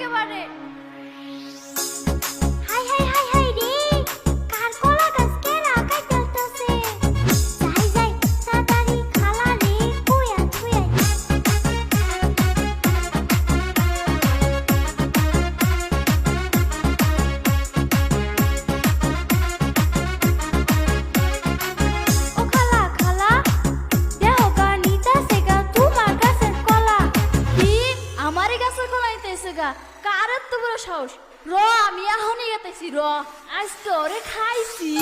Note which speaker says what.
Speaker 1: একেবারে।
Speaker 2: High high high high রে, কার কলা গাছ কেরা কাইতাছে? যাই যাই তাড়াতাড়ি খালা রে কুয়া থুয়া। ও খালা খালা, দেহ গা নিতাছে গা তোমার গাছের কলা।
Speaker 1: কি আমারই গাছের কলা নিতেছে গা? কার এত বড় সাহস? র আমি এখনই গেতেছি, র আজ তোরে খাইছি।